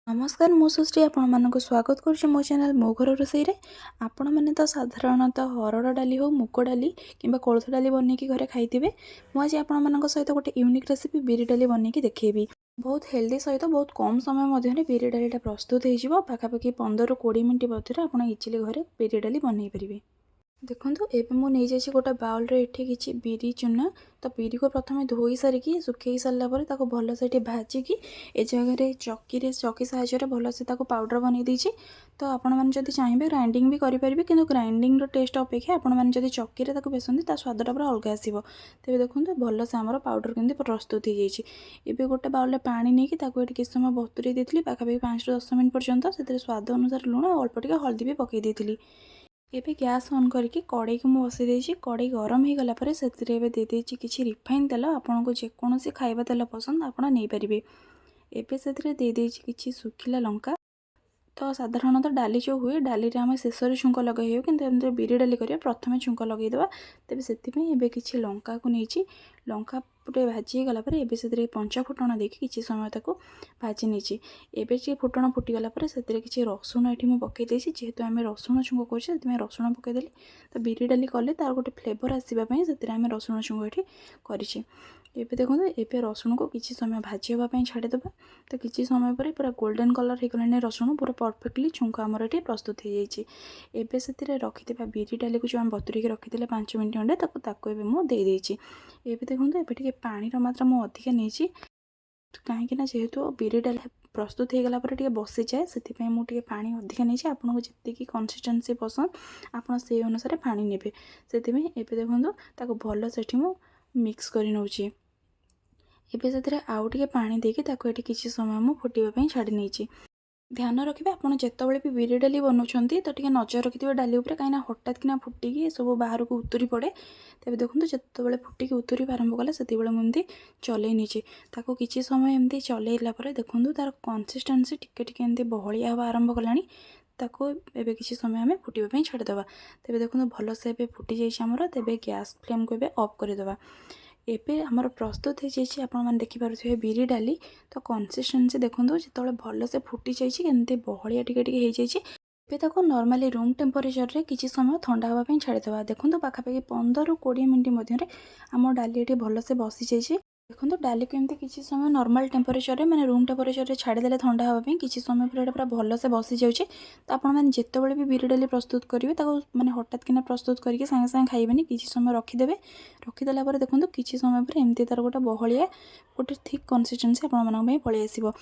नमस्कार मु सृष्टि आपको स्वागत करुच्ची मो चैनल मो घर रोसई रे। आपण मैंने तो साधारणतः हरड़ डाली हो मुग डाली किंबा कोलथ डाली बनईकी घरे खाइथिबे। मुझे आपण सहित गोटे यूनिक रेसिपी बिरी डाली बनईकी देखेबी। बहुत हेल्दी सहित बहुत कम समय मध्य बिरी डालीटा प्रस्तुत हो पाखापाखि 15 ରୁ 20 मिनट मध्य आप इजिली घरे बिरी डाली बनई पारे। देखो एबे मु नहीं जाइए गोटे बाउल रे एठी किछि बिरी चूना। तो बिरी को प्रथम धोई सारिकी सुखई सारा पर ताको भल से भाजिकी ए जगह चकी साहाय्य भल से पाउडर बनई देछि। तो आपण मैंने जदि चाहिए ग्राइंडिंग भी करेंगे कि ग्राइंडिंग टेस्ट अपेक्षा आपण मैंने जदि चक्की रे बेसती ता स्वादटा पूरा अलग आसो। तेज देखो भल से आमर पाउडर केमती प्रस्तुत हो जाइए। एबे गोटे बाउल पानी नहीं कि किसी समय बतुरी देती पाखापाखि 5 ରୁ 10 मिनट पर्यंत से स्वाद अनुसार लुण अल्प टिके हल्दी भी पकई देती। एबे गैस ऑन करके कड़ाई को मुझे बसई कड़ाई गरम हो गला से किसी रिफाइन तेल आपन को जेकोसी खाଇବା तेल पसंद आप नहीं पारे। एबे से किसी सुखिला लंका। तो साधारणतः डाली जो हुए डाली आम शेष छुंक लगे कि बिरी डाली करिया प्रथम छुंक लगेदेवा। तेज से किसी लंका को नहीं लंका पुटे भाजी गला एबे से पंच फुटण देकी किसी समय ताको भाजी नहीं। एबे जे फुटण फुटीगला से किसी रसुण ये मुझे पकई जेहेतु आम रसुण छुंक कर रसुण पकईदेली। तो बिरी डाली कले तार गोटे फ्लेवर आसवाई से आम रसुण छुंक ये कर। एबे देखो एबे रसुण को किसी समय भाजी हाँपाई छाड़ीदेवा। तो किसी समय पर पूरा गोल्डन कलर हो गलानी रसुण पूरा परफेक्टली छुंक आमर ये प्रस्तुत हो जाइए। एबे से रखिथिबा बिरी डाली को जो आम बतुरी रखी 5 मिनट खंडे ताको मुझे एबे देखो एबे पानी मात्रा मुझे अधिका नहीं कहीं जेहेतु बिरी डाली प्रस्तुत हो गला बसी जाए से मुझे पानी अधिका नहीं। आपको जी कंसिस्टेंसी पसंद आप से अनुसार पानी ने से देखो भल से मिक्स कर नौची। एबे से आउ टे पानी देकी ये किसी समय मुझे फुटापी छाड़ी नहीं। ध्यान रखिए आपड़ जितेबाला भी बिरी डाली बनाऊँ तो टे नजर रखिए डाली उपर कहीं हठात कि फुटिकी सब बाहर को उतरी पड़े। तेज देखो जितेबाला फुटिकी उतरी आरंभ कला से मुझे चलई नहीं ताको किसी समय एमती चलैला देखो तार कंसिस्टेंसी टिके एमती बहलिया हवा आरंभ कला ताको एबे किसी समय आम फुटापी छाड़ीदेवा। तेज देखो भल से फुटी जामर तेज गैस फ्लेम को ऑफ करदेवा। एबे हमर प्रस्तुत हो जाइए आपने देखिपे बिरी डाली। तो कंसिस्टेंसी देखो जो भल से फुटी जाइए बहलिया टे नॉर्मली रूम टेम्परेचर रे किसी समय ठंडा हाँपाई छाड़ीदेवा। देखो पाखापाखि 15 ରୁ 20 मिनट मध्य आम डाली ये भल से बसी जाइए। देखो डाली को एमती किसी समय नॉर्मल टेम्परेचर रे माने रूम टेम्परेचर रे छाड़ीदेले ठंडा हाँपाई किसी समय पर पूरा भल से बसी जाऊँचे। तो आपने जितेबाला भी बिरी डाली प्रस्तुत करेंगे माने हठात कि प्रस्तुत करके सागे सागे खाइबेनी किसी समय रखिदेवे। रखिदेला देखो किसी समय पर एमती तार गोटे बहलिया गोटे थिक कंसिस्टेंसी आप पलि आसो।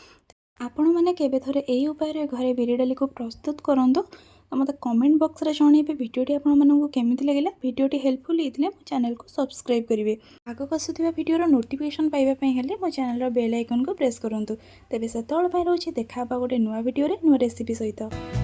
आपण मैंने केबे थरे एही उपाय घरे बिरी डाली को प्रस्तुत करंतु। तो मत कमेंट बॉक्स रे जणाइबे वीडियोटी आपण मानकु केमिति लागिला। वीडियोटी हेल्पफुल हेतिले मो चैनल को सब्सक्राइब करिवे। आगक आसुथिबा वीडियोर नोटिफिकेशन पाइबा पई हेले मो चैनल रो बेल आइकन को प्रेस करंतु। तेबे सेतोळ पई रहउछि देखा बा गोटे नुवा वीडियो रे नुवा रेसिपी सहित।